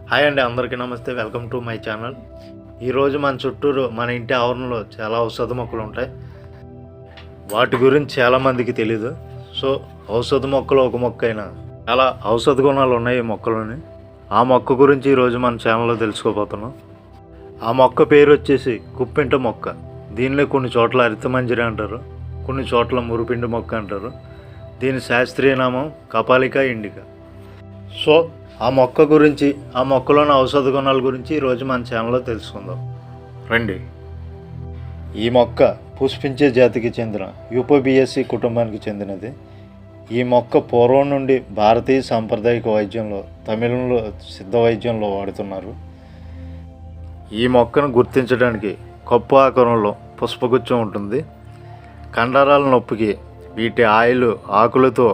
Hi అండి, అందరికీ నమస్తే. Welcome to my channel. ఈరోజు మన చుట్టూరు మన ఇంటి ఆవరణలో చాలా ఔషధ మొక్కలు ఉంటాయి. వాటి గురించి చాలామందికి తెలీదు. సో ఔషధ మొక్కలు ఒక మొక్క అయినా చాలా ఔషధ గుణాలు ఉన్నాయి ఈ మొక్కలోని. ఆ మొక్క గురించి ఈరోజు మన ఛానల్లో తెలుసుకోబోతున్నాం. ఆ మొక్క పేరు వచ్చేసి కుప్పింట మొక్క. దీనిలో కొన్ని చోట్ల అరితమంజరి అంటారు, కొన్ని చోట్ల మురిపిండి మొక్క అంటారు. దీని శాస్త్రీయ నామం కపాలికా ఇండికా. సో ఆ మొక్క గురించి, ఆ మొక్కలోని ఔషధ గుణాల గురించి ఈరోజు మన ఛానల్లో తెలుసుకుందాం రండి. ఈ మొక్క పుష్పించే జాతికి చెందిన యూపోబియేసి కుటుంబానికి చెందినది. ఈ మొక్క పూర్వం నుండి భారతీయ సాంప్రదాయిక వైద్యంలో, తమిళంలో సిద్ధ వైద్యంలో వాడుతున్నారు. ఈ మొక్కను గుర్తించడానికి కప్పు ఆకారంలో పుష్పగుచ్చం ఉంటుంది. కండరాల నొప్పికి వీటి ఆకులతో